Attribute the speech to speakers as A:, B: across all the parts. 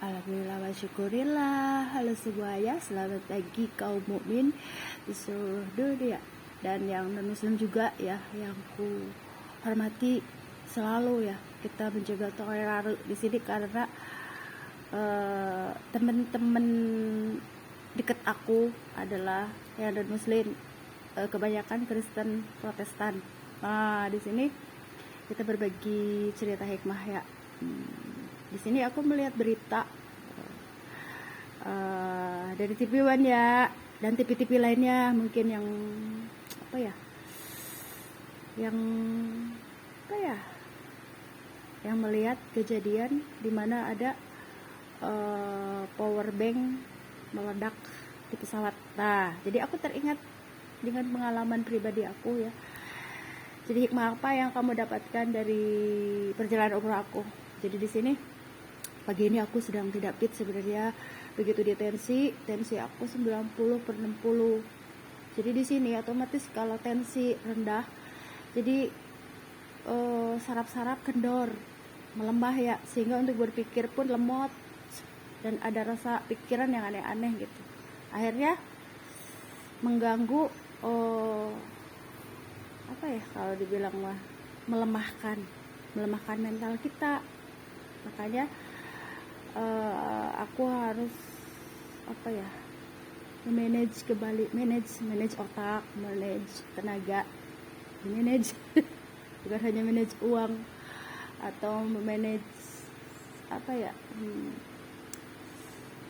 A: Alhamdulillah wa syukurillah. Halo semuanya, selamat pagi kaum mukmin di seluruh dunia dan yang non muslim juga ya, yang ku hormati. Selalu ya kita menjaga toleransi di sini karena teman-teman dekat aku adalah yang non muslim, kebanyakan Kristen Protestan. Nah, di sini kita berbagi cerita hikmah ya. Di sini aku melihat berita dari TV One ya, dan TV-TV lainnya mungkin yang yang melihat kejadian di mana ada power bank meledak di pesawat. Nah, jadi aku teringat dengan pengalaman pribadi aku ya. Jadi hikmah apa yang kamu dapatkan dari perjalanan umroh aku? Jadi di sini pagi ini aku sedang tidak fit sebenarnya. Begitu di tensi aku 90/60. Jadi di sini otomatis kalau tensi rendah, jadi saraf-saraf kendor, melemah ya, sehingga untuk berpikir pun lemot dan ada rasa pikiran yang aneh-aneh gitu. Akhirnya mengganggu kalau dibilang mah melemahkan mental kita. Makanya aku harus manage otak, manage tenaga, manage bukan hanya manage uang atau manage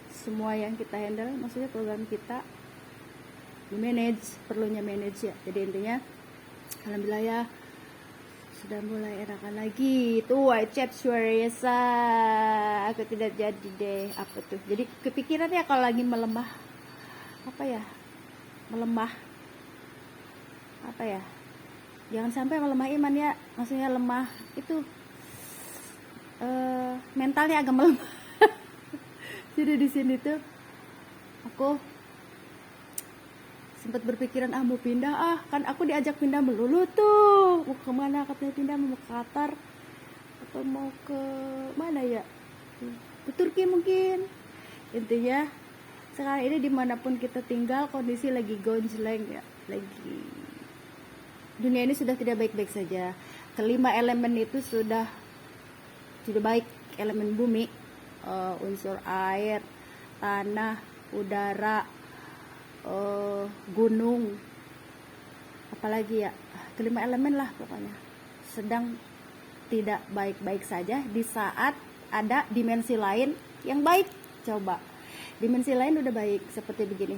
A: semua yang kita handle, maksudnya program kita perlunya manage ya. Jadi intinya alhamdulillah ya, sudah mulai enakan lagi. Tuh I chat suaranya aku tidak jadi deh. Apa tuh? Jadi kepikirannya kalau lagi melemah jangan sampai melemah iman ya. Maksudnya lemah itu mentalnya agak melemah. Jadi di sini tuh aku sempat berpikiran mau pindah, kan aku diajak pindah melulu tuh. Mau kemana katanya pindah, mau ke Qatar atau mau ke mana ya, ke Turki mungkin. Intinya sekarang ini dimanapun kita tinggal kondisi lagi gonjleng ya, lagi dunia ini sudah tidak baik-baik saja. Kelima elemen itu sudah tidak baik. Elemen bumi, unsur air, tanah, udara, gunung, apalagi ya, kelima elemen lah pokoknya sedang tidak baik-baik saja. Di saat ada dimensi lain yang baik. Coba dimensi lain udah baik seperti begini,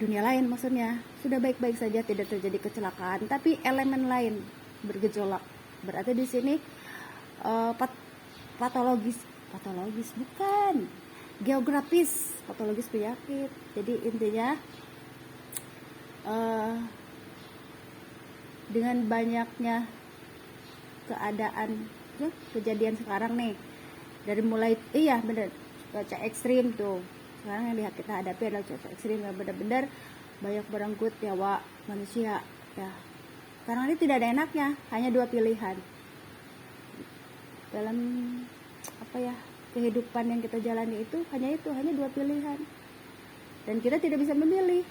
A: dunia lain maksudnya sudah baik-baik saja, tidak terjadi kecelakaan, tapi elemen lain bergejolak. Berarti di sini patologis bukan geografis, patologis penyakit. Jadi intinya dengan banyaknya keadaan kejadian sekarang nih, dari mulai bener cuaca ekstrim tuh sekarang yang kita hadapi adalah cuaca ekstrim yang benar-benar banyak berenggut nyawa manusia ya. Sekarang ini tidak ada enaknya, hanya dua pilihan dalam kehidupan yang kita jalani. Itu hanya dua pilihan dan kita tidak bisa memilih.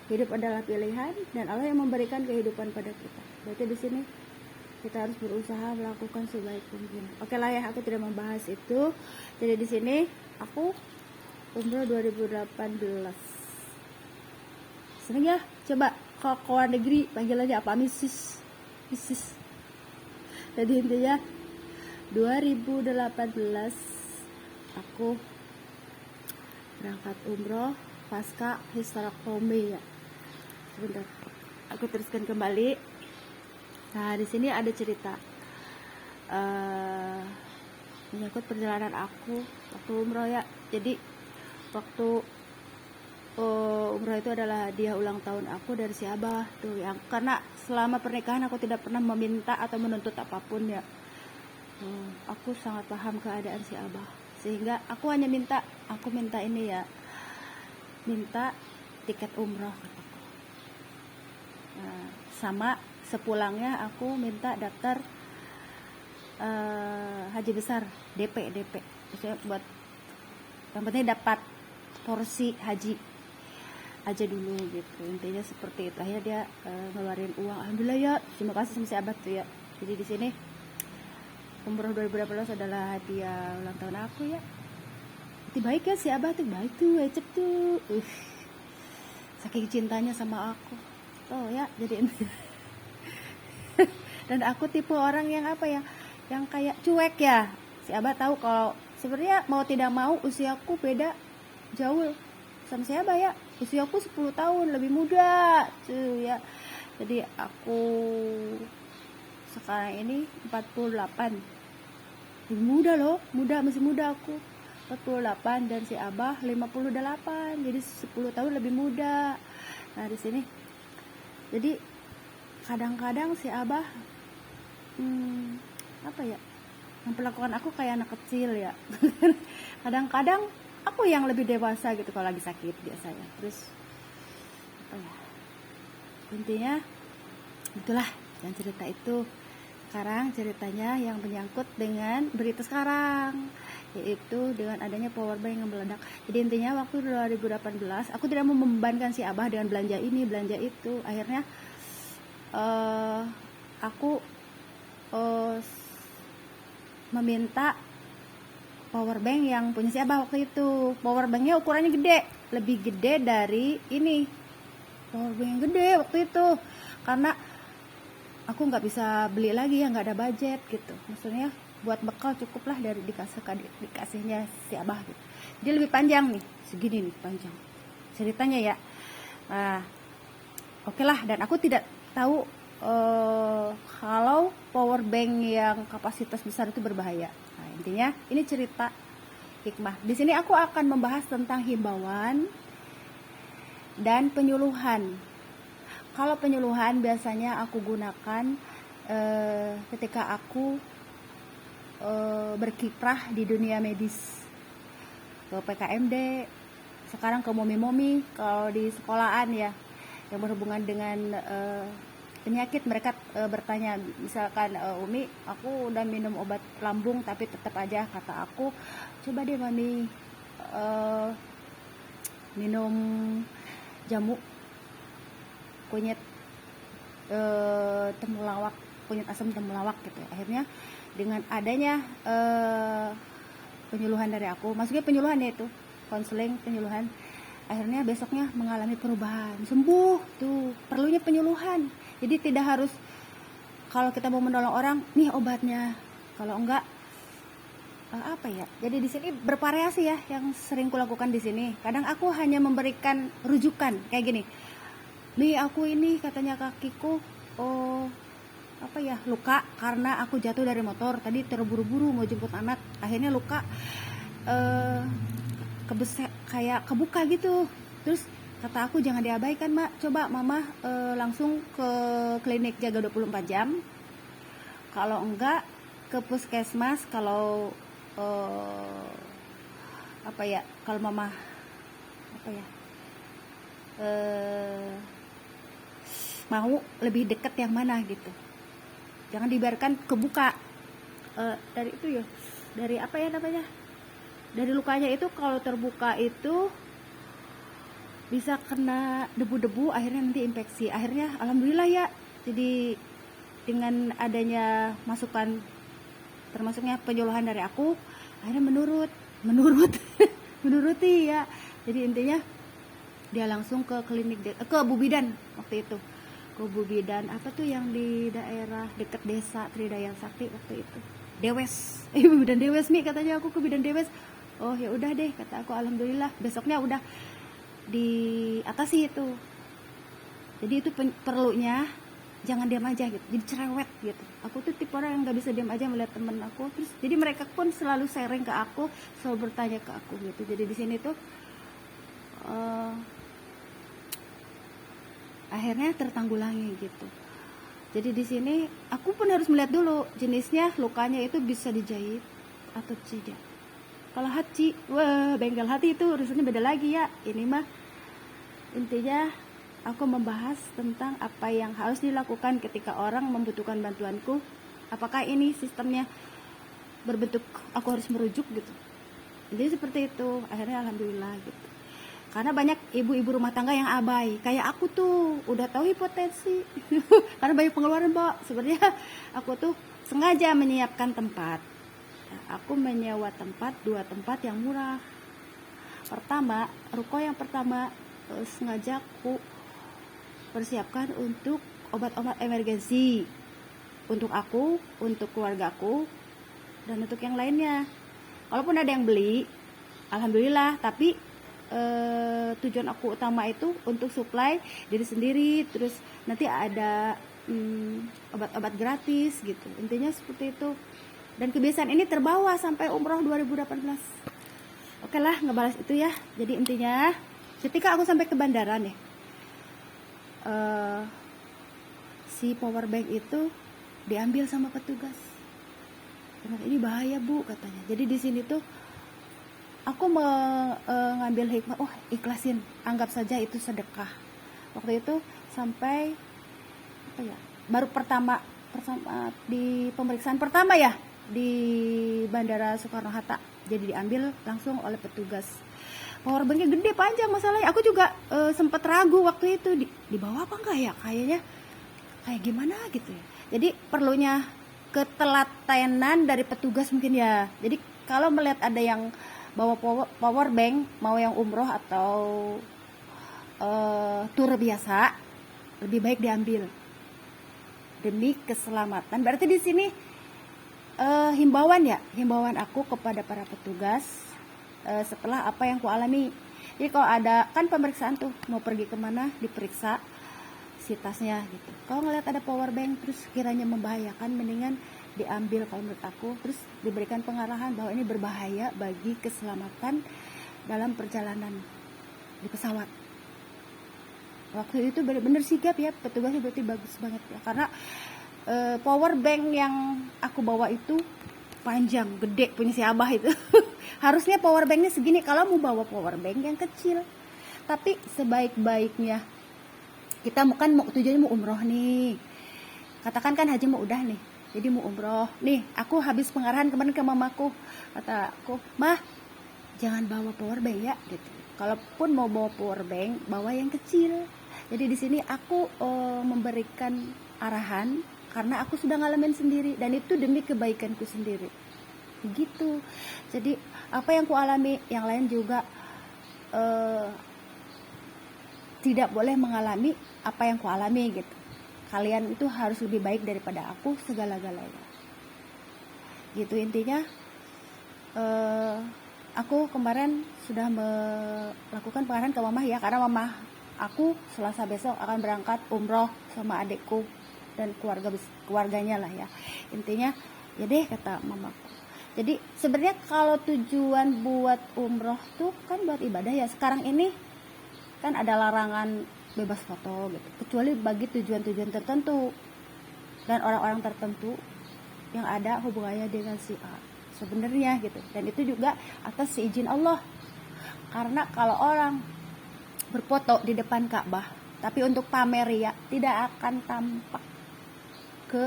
A: Hidup adalah pilihan dan Allah yang memberikan kehidupan pada kita. Berarti di sini kita harus berusaha melakukan sebaik mungkin. Oke lah ya, aku tidak membahas itu. Jadi di sini aku umroh 2018. Seneng ya, coba ke luar negeri panggil aja apa, misis. Jadi intinya 2018 aku berangkat umroh pasca hysterektomi ya. Sebentar, aku teruskan kembali. Nah, di sini ada cerita menyangkut perjalanan aku waktu umroh ya. Jadi waktu umroh itu adalah hadiah ulang tahun aku dari si Abah tuh, yang karena selama pernikahan aku tidak pernah meminta atau menuntut apapun ya. Aku sangat paham keadaan si Abah, sehingga aku hanya minta ini ya, minta tiket umroh kataku. Nah, sama sepulangnya aku minta daftar haji besar DP, maksudnya buat yang penting dapat porsi haji aja dulu gitu, intinya seperti itu. Akhirnya dia ngeluarin uang, alhamdulillah ya, terima kasih sama si abah tuh ya. Jadi di sini umroh 2018 adalah hadiah ulang tahun aku ya. Itu baik ya, si abah tuh baik tuh, Ecep tuh, saking cintanya sama aku oh ya. Jadi dan aku tipe orang yang apa ya, yang kayak cuek ya. Si abah tahu kalau sebenarnya mau tidak mau usiaku beda jauh sama si abah ya, usiaku 10 tahun lebih muda tuh ya. Jadi aku sekarang ini 48, lebih muda loh, masih muda aku 48, dan si abah 58, jadi 10 tahun lebih muda. Nah di sini jadi kadang-kadang si abah apa ya, memperlakukan aku kayak anak kecil ya. Kadang-kadang aku yang lebih dewasa gitu kalau lagi sakit biasanya. Terus apa ya, intinya itulah yang cerita itu. Sekarang ceritanya yang menyangkut dengan berita sekarang, yaitu dengan adanya powerbank yang meledak. Jadi intinya waktu 2018 aku tidak mau membebankan si abah dengan belanja ini belanja itu. Akhirnya aku meminta powerbank yang punya si abah waktu itu. Powerbanknya ukurannya gede, lebih gede dari ini, powerbank yang gede waktu itu, karena aku nggak bisa beli lagi ya, nggak ada budget gitu. Maksudnya buat bekal cukup lah dari dikasihnya si abah gitu. Dia lebih panjang nih, segini nih panjang ceritanya ya. Nah, oke lah, dan aku tidak tahu kalau powerbank yang kapasitas besar itu berbahaya. Nah, intinya ini cerita hikmah. Di sini aku akan membahas tentang himbauan dan penyuluhan. Kalau penyuluhan biasanya aku gunakan ketika aku berkiprah di dunia medis, ke PKMD, sekarang ke momi-momi, kalau di sekolahan ya, yang berhubungan dengan penyakit. Mereka bertanya, misalkan Umi, aku udah minum obat lambung tapi tetap aja, kata aku, coba deh mami minum jamu kunyit temulawak, kunyit asam temulawak gitu ya. Akhirnya dengan adanya penyuluhan dari aku, maksudnya penyuluhan yaitu konseling, penyuluhan, akhirnya besoknya mengalami perubahan, sembuh tuh. Perlunya penyuluhan. Jadi tidak harus kalau kita mau menolong orang, nih obatnya. Kalau enggak apa ya? Jadi di sini bervariasi ya yang sering kulakukan di sini. Kadang aku hanya memberikan rujukan kayak gini. Nih aku ini katanya kakiku apa ya, luka karena aku jatuh dari motor tadi, terburu-buru mau jemput anak, akhirnya luka kebesek kayak kebuka gitu. Terus kata aku jangan diabaikan mak, coba mama langsung ke klinik jaga 24 jam, kalau enggak ke puskesmas. Kalau apa ya, kalau mama apa ya mau lebih dekat yang mana gitu, jangan dibiarkan kebuka dari itu ya, dari apa ya namanya, dari lukanya itu. Kalau terbuka itu bisa kena debu-debu, akhirnya nanti infeksi. Akhirnya alhamdulillah ya, jadi dengan adanya masukan termasuknya penyuluhan dari aku, akhirnya menuruti ya. Jadi intinya dia langsung ke klinik ke Bu Bidan waktu itu, ke Bu Bidan apa tuh yang di daerah dekat desa Tridaya Sakti waktu itu, Dewes, Bu Bidan Dewes nih, katanya aku ke Bidan Dewes. Oh ya udah deh, kata aku, alhamdulillah besoknya udah diatasi itu. Jadi itu perlunya jangan diam aja gitu, jadi cerewet gitu. Aku tuh tipe orang yang nggak bisa diam aja melihat temen aku. Terus jadi mereka pun selalu sharing ke aku, selalu bertanya ke aku gitu. Jadi di sini tuh akhirnya tertanggulangi gitu. Jadi di sini aku pun harus melihat dulu jenisnya, lukanya itu bisa dijahit atau tidak. Kalau hati, wah bengkel hati itu urusannya beda lagi ya. Ini mah intinya aku membahas tentang apa yang harus dilakukan ketika orang membutuhkan bantuanku. Apakah ini sistemnya berbentuk aku harus merujuk gitu, Jadi seperti itu, akhirnya alhamdulillah gitu. Karena banyak ibu-ibu rumah tangga yang abai, kayak aku tuh udah tahu hipotensi. Karena banyak pengeluaran, Mbak. Sebenarnya aku tuh sengaja menyiapkan tempat. Aku menyewa tempat, 2 tempat yang murah. Pertama, ruko yang pertama sengaja aku persiapkan untuk obat-obat emergensi untuk aku, untuk keluargaku, dan untuk yang lainnya. Kalaupun ada yang beli, alhamdulillah. Tapi tujuan aku utama itu untuk supply diri sendiri, terus nanti ada obat-obat gratis gitu. Intinya seperti itu. Dan kebiasaan ini terbawa sampai umroh 2018. Oke lah, ngebalas itu ya. Jadi intinya ketika aku sampai ke bandara nih, si power bank itu diambil sama petugas. Ini bahaya Bu katanya. Jadi di sini tuh aku mengambil hikmah, ikhlasin, anggap saja itu sedekah. Waktu itu sampai baru pertama di pemeriksaan pertama ya di Bandara Soekarno-Hatta. Jadi diambil langsung oleh petugas. Powerbanknya gede panjang masalahnya. Aku juga sempat ragu waktu itu dibawa apa enggak ya, kayaknya kayak gimana gitu ya. Jadi perlunya ketelatenan dari petugas mungkin ya. Jadi kalau melihat ada yang bawa power bank, mau yang umroh atau tur biasa, lebih baik diambil demi keselamatan. Berarti di sini himbauan aku kepada para petugas setelah apa yang ku alami. Jadi kalau ada kan pemeriksaan tuh, mau pergi kemana diperiksa si tasnya gitu. Kalau ngeliat ada power bank terus kiranya membahayakan, mendingan diambil kalau menurut aku, terus diberikan pengarahan bahwa ini berbahaya bagi keselamatan dalam perjalanan di pesawat. Waktu itu benar-benar sigap ya, petugasnya berarti bagus banget ya, karena power bank yang aku bawa itu panjang, gede, punya si Abah itu. Harusnya power banknya segini kalau mau bawa power bank yang kecil. Tapi sebaik-baiknya kita mau tujuannya mau umroh nih, katakan kan haji mau udah nih, jadi mau umroh nih. Aku habis pengarahan kemarin ke mamaku, kata aku, mah jangan bawa power bank ya gitu. Kalaupun mau bawa power bank, bawa yang kecil. Jadi di sini aku memberikan arahan karena aku sudah ngalamin sendiri dan itu demi kebaikanku sendiri. Begitu. Jadi apa yang ku alami, yang lain juga tidak boleh mengalami apa yang ku alami gitu. Kalian itu harus lebih baik daripada aku segala-galanya. Gitu intinya. Aku kemarin sudah melakukan pengarahan ke mamah ya, karena mamah aku Selasa besok akan berangkat umroh sama adikku dan keluarganya lah ya. Intinya ya deh kata mamaku. Jadi sebenarnya kalau tujuan buat umroh tuh kan buat ibadah ya. Sekarang ini kan ada larangan bebas foto gitu, kecuali bagi tujuan-tujuan tertentu dan orang-orang tertentu yang ada hubungannya dengan si A sebenarnya gitu. Dan itu juga atas seizin Allah. Karena kalau orang berfoto di depan Ka'bah tapi untuk pamer ya, tidak akan tampak ke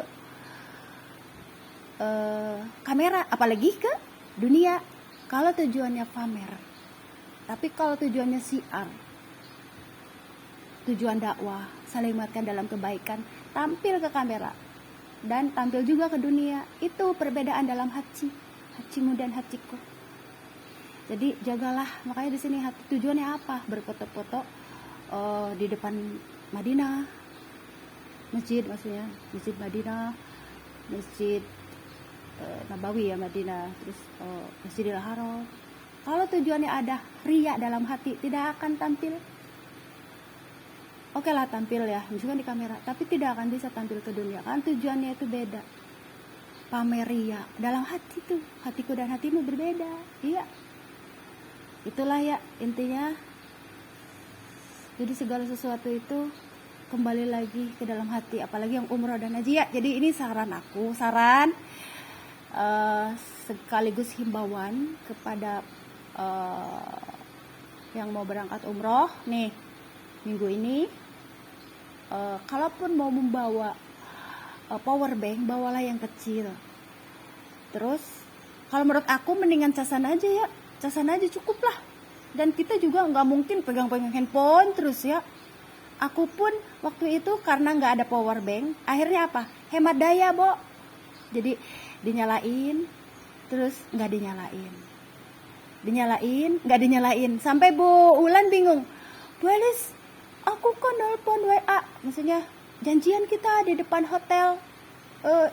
A: kamera, apalagi ke dunia kalau tujuannya pamer. Tapi kalau tujuannya siar, tujuan dakwah, saling menguatkan dalam kebaikan, tampil ke kamera dan tampil juga ke dunia. Itu perbedaan dalam hajimu dan hajiku. Jadi jagalah. Makanya di sini tujuannya apa? Berfoto-foto di depan Madinah, masjid maksudnya, masjid Madinah, masjid Nabawi ya Madinah, terus Masjidil Haram. Kalau tujuannya ada riya dalam hati, tidak akan tampil. Oke lah tampil ya, misalkan di kamera, tapi tidak akan bisa tampil ke dunia. Kan tujuannya itu beda. Pamer riya dalam hati tuh, hatiku dan hatimu berbeda. Iya. Itulah ya intinya. Jadi segala sesuatu itu kembali lagi ke dalam hati, apalagi yang umroh dan haji ya. Jadi ini saran aku, sekaligus himbauan kepada yang mau berangkat umroh nih minggu ini. Kalaupun mau membawa power bank, bawalah yang kecil. Terus kalau menurut aku mendingan casan aja ya, casan aja cukup lah. Dan kita juga nggak mungkin pegang-pegang handphone terus ya. Aku pun waktu itu karena nggak ada power bank, akhirnya apa? Hemat daya, Bo. Jadi dinyalain, terus nggak dinyalain. Dinyalain, nggak dinyalain. Sampai Bu Ulan bingung. Bu Elis, aku kan nelpon WA. Maksudnya janjian kita di depan hotel.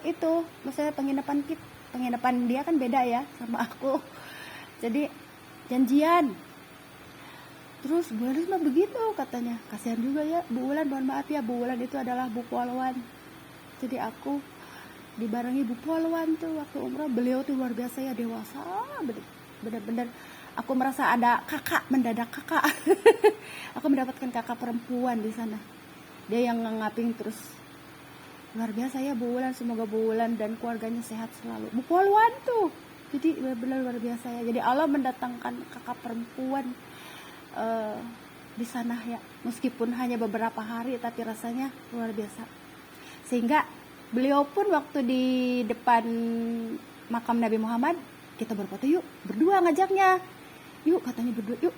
A: Itu, maksudnya penginapan dia kan beda ya sama aku. Jadi janjian. Terus Bu Elis mah begitu katanya. Kasihan juga ya Bu Ulan, mohon maaf ya, Bu Ulan itu adalah Bu Polwan. Jadi aku dibarengi Bu Polwan tuh waktu umroh. Beliau tuh luar biasa ya, dewasa benar-benar. Aku merasa ada kakak, mendadak kakak. Aku mendapatkan kakak perempuan di sana. Dia yang ngaping terus. Luar biasa ya Bu Ulan, semoga Bu Ulan dan keluarganya sehat selalu. Bu Polwan tuh. Jadi benar-benar luar biasa ya. Jadi Allah mendatangkan kakak perempuan di sana ya, meskipun hanya beberapa hari tapi rasanya luar biasa. Sehingga beliau pun waktu di depan makam Nabi Muhammad, kita berfoto yuk, berdua ngajaknya, yuk katanya berdua yuk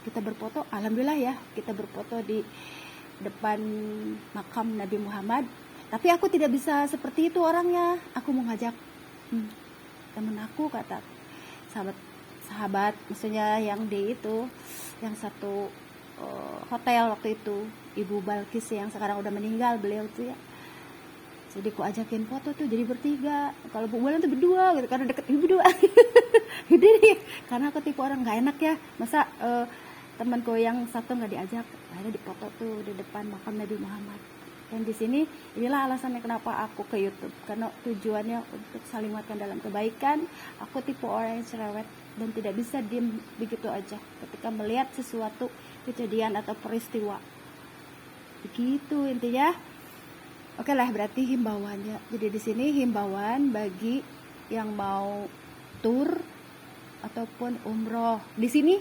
A: kita berfoto. Alhamdulillah ya, kita berfoto di depan makam Nabi Muhammad. Tapi aku tidak bisa seperti itu orangnya. Aku mau ngajak temen aku, kata sahabat maksudnya yang di itu, yang satu hotel waktu itu, Ibu Balkis yang sekarang udah meninggal, beliau tuh ya. Jadi aku ajakin foto tuh jadi bertiga. Kalau Bu Ulan tuh berdua gitu, karena deket ibu berdua. Jadi karena aku tipe orang nggak enak ya, masa temanku yang satu nggak diajak. Akhirnya dipoto tuh di depan makam Nabi Muhammad. Dan di sini inilah alasannya kenapa aku ke YouTube, karena tujuannya untuk saling menguatkan dalam kebaikan. Aku tipe orang yang cerewet dan tidak bisa diam begitu aja ketika melihat sesuatu kejadian atau peristiwa. Begitu intinya. Oke lah, berarti himbauannya. Jadi di sini himbauan bagi yang mau tur ataupun umroh. Di sini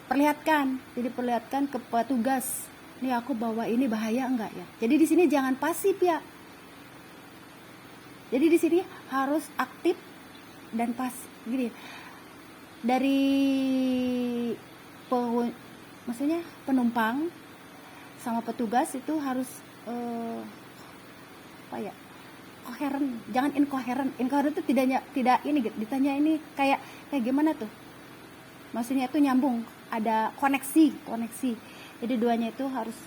A: perlihatkan ke petugas. Nih aku bawa ini bahaya enggak ya? Jadi di sini jangan pasif ya. Jadi di sini harus aktif dan pas gini. Dari maksudnya penumpang sama petugas itu harus koheren, jangan inkoheren. Inkoheren itu tidak ini gitu. Ditanya ini kayak gimana tuh? Maksudnya itu nyambung, ada koneksi. Jadi duanya itu harus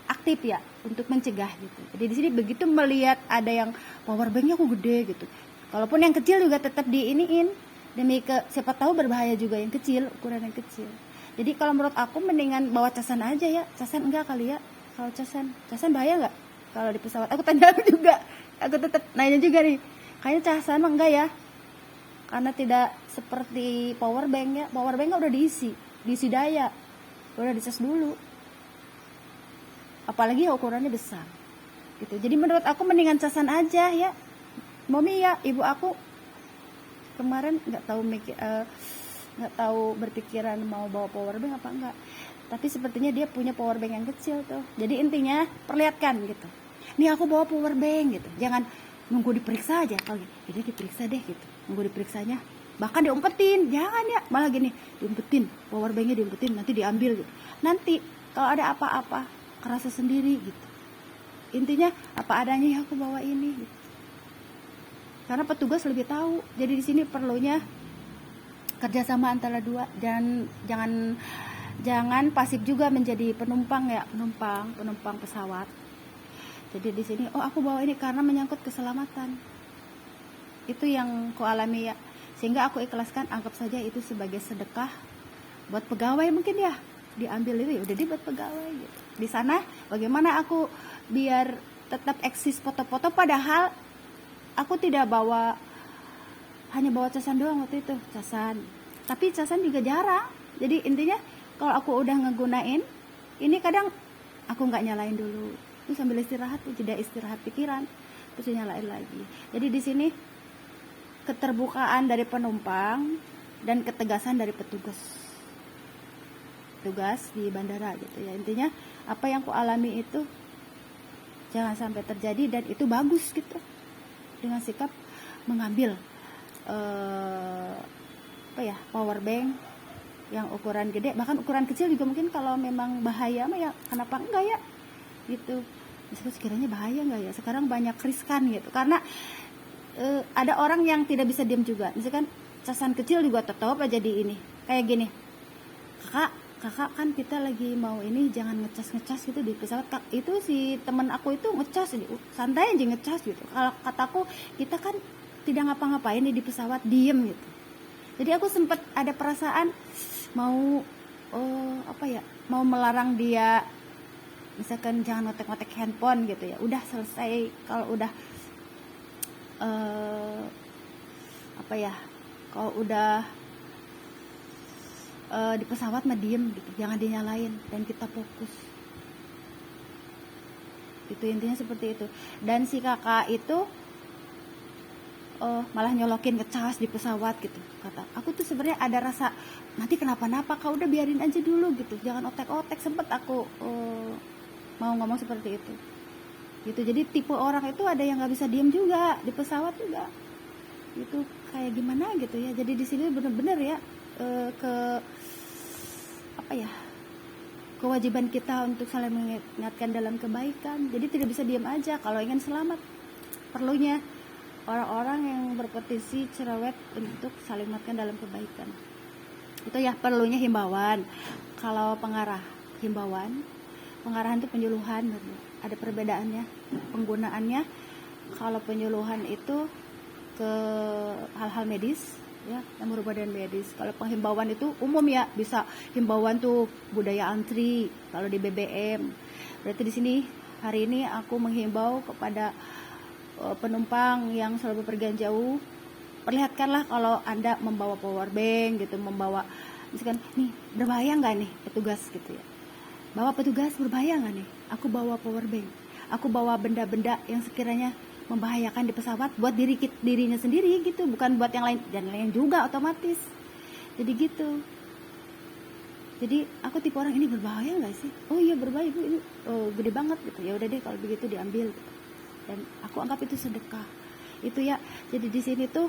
A: aktif ya untuk mencegah gitu. Jadi di sini begitu melihat ada yang power banknya kok gede gitu. Kalaupun yang kecil juga tetap diiniin demi siapa tahu berbahaya juga yang kecil, ukuran yang kecil. Jadi kalau menurut aku mendingan bawa casan aja ya. Casan enggak kali ya? Kalau casan bahaya enggak? Kalau di pesawat aku tanya juga, aku tetap nanya juga nih, kayaknya casan mah enggak ya, karena tidak seperti power bank ya. Power bank udah diisi daya, udah dicas dulu, apalagi ukurannya besar gitu. Jadi menurut aku mendingan casan aja ya. Mami ya, ibu aku kemarin nggak tahu berpikiran mau bawa power bank apa enggak, tapi sepertinya dia punya power bank yang kecil tuh. Jadi intinya perlihatkan gitu, nih aku bawa power bank gitu. Jangan nunggu diperiksa aja, kalau jadi diperiksa deh gitu, nunggu diperiksanya, bahkan diumpetin, jangan ya, malah gini, diumpetin power banknya, diumpetin nanti diambil gitu. Nanti kalau ada apa-apa kerasa sendiri gitu. Intinya apa adanya ya aku bawa ini gitu. Karena petugas lebih tahu. Jadi di sini perlunya kerjasama antara dua, dan jangan pasif juga menjadi penumpang ya, penumpang pesawat. Jadi di sini aku bawa ini karena menyangkut keselamatan. Itu yang ku alami ya. Sehingga aku ikhlaskan, anggap saja itu sebagai sedekah buat pegawai mungkin ya. Diambil itu ya udah buat pegawai gitu. Di sana bagaimana aku biar tetap eksis foto-foto, padahal aku tidak bawa, hanya bawa casan doang waktu itu, tapi casan juga jarang. Jadi intinya kalau aku udah ngegunain ini, kadang aku nggak nyalain dulu, terus sambil istirahat, jeda istirahat pikiran, terus nyalain lagi. Jadi di sini keterbukaan dari penumpang dan ketegasan dari petugas di bandara gitu ya. Intinya apa yang aku alami itu jangan sampai terjadi, dan itu bagus gitu, dengan sikap mengambil power bank yang ukuran gede, bahkan ukuran kecil juga mungkin kalau memang bahaya mah ya kenapa enggak ya gitu. Misalkan sekiranya bahaya enggak ya, sekarang banyak riskan gitu, karena ada orang yang tidak bisa diam juga. Misalkan casan kecil juga tetap aja di ini kayak gini, kakak kan kita lagi mau ini, jangan ngecas gitu di pesawat. Itu si teman aku itu ngecas, santai aja ngecas gitu. Kalau kataku, kita kan tidak ngapa-ngapain di pesawat, diem gitu. Jadi aku sempat ada perasaan mau mau melarang dia, misalkan jangan ngotek-ngotek handphone gitu ya. Udah selesai, kalau udah kalau udah di pesawat mah diem gitu, jangan dinyalain dan kita fokus. Itu intinya seperti itu. Dan si kakak itu malah nyolokin ngecas di pesawat gitu. Kata aku tuh sebenarnya ada rasa nanti kenapa-napa, kau udah biarin aja dulu gitu, jangan otek-otek. Sempet aku mau ngomong seperti itu gitu. Jadi tipe orang itu ada yang nggak bisa diem juga di pesawat juga itu, kayak gimana gitu ya. Jadi di sini bener-bener ya kewajiban kita untuk saling mengingatkan dalam kebaikan. Jadi tidak bisa diam aja kalau ingin selamat. Perlunya orang-orang yang berpotensi cerewet untuk saling mengingatkan dalam kebaikan. Itu ya perlunya himbauan. Kalau pengarahan itu penyuluhan, ada perbedaannya penggunaannya. Kalau penyuluhan itu ke hal-hal medis ya, yang berhubungan dengan medis. Kalau penghimbauan itu umum ya, bisa himbauan tuh budaya antri kalau di BBM. Berarti di sini hari ini aku menghimbau kepada penumpang yang selalu berpergian jauh, perlihatkanlah kalau Anda membawa power bank gitu, membawa misalkan nih berbahaya nggak nih petugas gitu ya. Bawa petugas, berbahaya nggak nih? Aku bawa power bank. Aku bawa benda-benda yang sekiranya membahayakan di pesawat buat dirinya sendiri gitu, bukan buat yang lain, dan lain juga otomatis. Jadi gitu. Jadi aku tipe orang, ini berbahaya nggak sih? Oh iya berbahaya Bu, ini gede banget gitu. Ya udah deh kalau begitu diambil gitu. Dan aku anggap itu sedekah. Itu ya. Jadi di sini tuh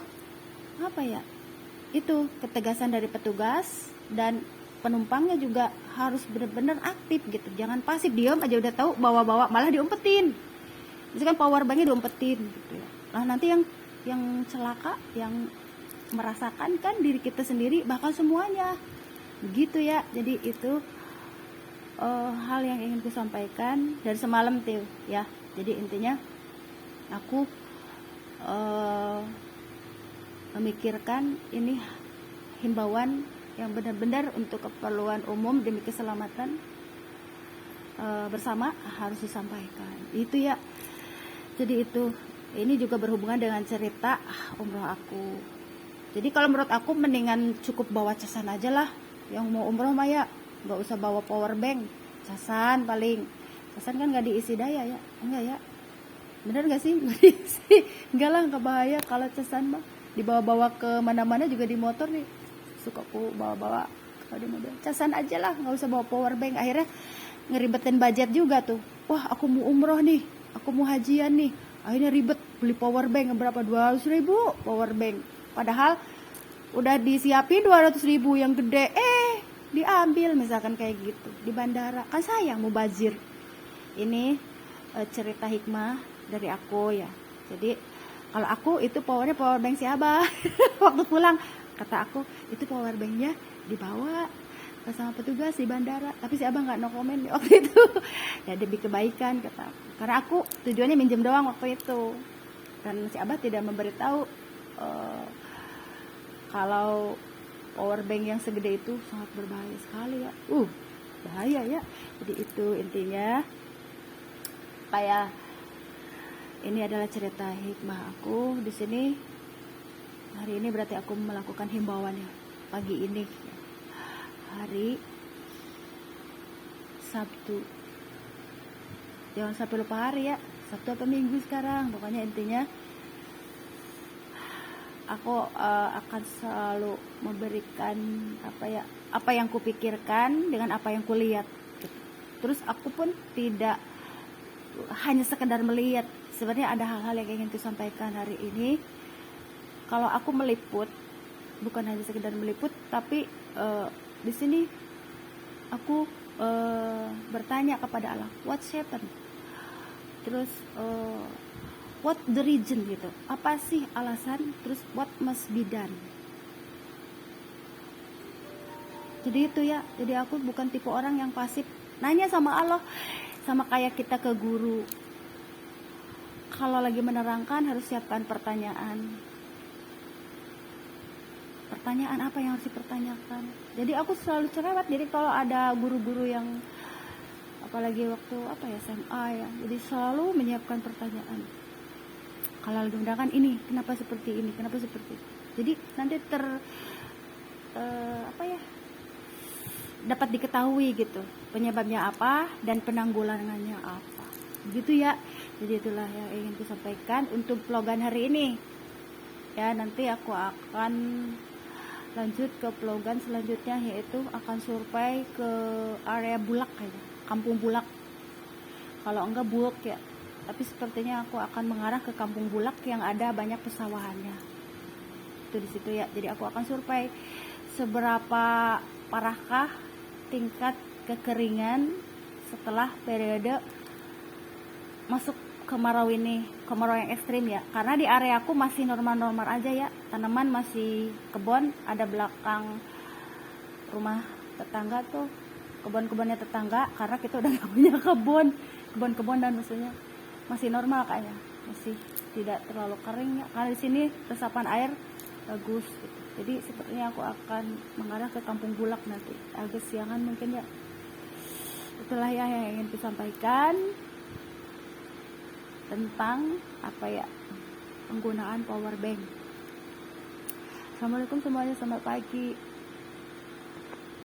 A: itu ketegasan dari petugas, dan penumpangnya juga harus benar-benar aktif gitu. Jangan pasif diam aja udah tahu bawa-bawa malah diumpetin. Misalkan power banknya diumpetin gitu ya. Nah nanti yang celaka, yang merasakan kan diri kita sendiri, bahkan semuanya begitu ya. Jadi itu hal yang ingin ku sampaikan dari semalam tuh ya. Jadi intinya aku memikirkan ini himbauan yang benar-benar untuk keperluan umum demi keselamatan bersama harus disampaikan. Itu ya. Jadi itu, ini juga berhubungan dengan cerita umroh aku. Jadi kalau menurut aku mendingan cukup bawa casan aja lah. Yang mau umroh mah ya nggak usah bawa power bank, casan paling. Casan kan nggak diisi daya ya, enggak ya? Bener nggak sih? Nggak diisi. Enggak lah, nggak bahaya kalau casan mah. Dibawa-bawa ke mana-mana juga di motor nih. Suka aku bawa-bawa kalau di mobil. Casan aja lah, nggak usah bawa power bank. Akhirnya ngeribetin budget juga tuh. Wah aku mau umroh nih, aku mau hajian nih, akhirnya ribet beli power bank berapa, 200.000 power bank, padahal udah disiapin 200.000 yang gede, diambil misalkan kayak gitu di bandara, kan sayang mubazir. Ini cerita hikmah dari aku ya. Jadi kalau aku itu power bank si Abah. Waktu pulang kata aku itu power banknya dibawa sama petugas di bandara, tapi si Abang nggak no komen waktu itu. Ya demi kebaikan kata aku. Karena aku tujuannya minjem doang waktu itu, dan si Abah tidak memberitahu kalau power bank yang segede itu sangat berbahaya sekali ya. Bahaya ya. Jadi itu intinya. Kayak ini adalah cerita hikmah aku di sini hari ini. Berarti aku melakukan himbauan ya pagi ini. Hari Sabtu, jangan sampai lupa hari ya, Sabtu atau Minggu sekarang. Pokoknya intinya aku akan selalu memberikan apa yang kupikirkan dengan apa yang kulihat gitu. Terus aku pun tidak hanya sekedar melihat, sebenarnya ada hal-hal yang ingin kusampaikan hari ini. Kalau aku meliput bukan hanya sekedar meliput, tapi di sini aku bertanya kepada Allah, what's happened? Terus what the reason gitu, apa sih alasan, terus what must be done. Jadi itu ya, jadi aku bukan tipe orang yang pasif nanya sama Allah, sama kayak kita ke guru. Kalau lagi menerangkan harus siapkan pertanyaan apa yang harus dipertanyakan. Jadi aku selalu cerewet. Jadi kalau ada guru-guru yang apalagi waktu SMA ya, jadi selalu menyiapkan pertanyaan. Kalau lagi menerangkan ini kenapa seperti ini, kenapa seperti itu. Jadi nanti dapat diketahui gitu penyebabnya apa dan penanggulangannya apa. Begitu ya. Jadi itulah yang ingin disampaikan untuk vlogan hari ini. Ya, nanti aku akan lanjut ke vlogan selanjutnya, yaitu akan survei ke area Bulak kayaknya, Kampung Bulak. Kalau enggak Bulak ya. Tapi sepertinya aku akan mengarah ke Kampung Bulak yang ada banyak pesawahannya. Itu di situ ya. Jadi aku akan survei seberapa parahkah tingkat kekeringan setelah periode masuk kemarau ini, kemarau yang ekstrim ya. Karena di area aku masih normal-normal aja ya, tanaman masih kebun, ada belakang rumah tetangga tuh kebun-kebunnya tetangga, karena kita udah gak punya kebun dan maksudnya masih normal kayaknya, masih tidak terlalu kering ya. Karena di sini resapan air bagus gitu. Jadi sepertinya aku akan mengarah ke Kampung Bulak nanti, agak siangan mungkin ya. Itulah ya yang ingin disampaikan tentang penggunaan power bank. Assalamualaikum semuanya, selamat pagi.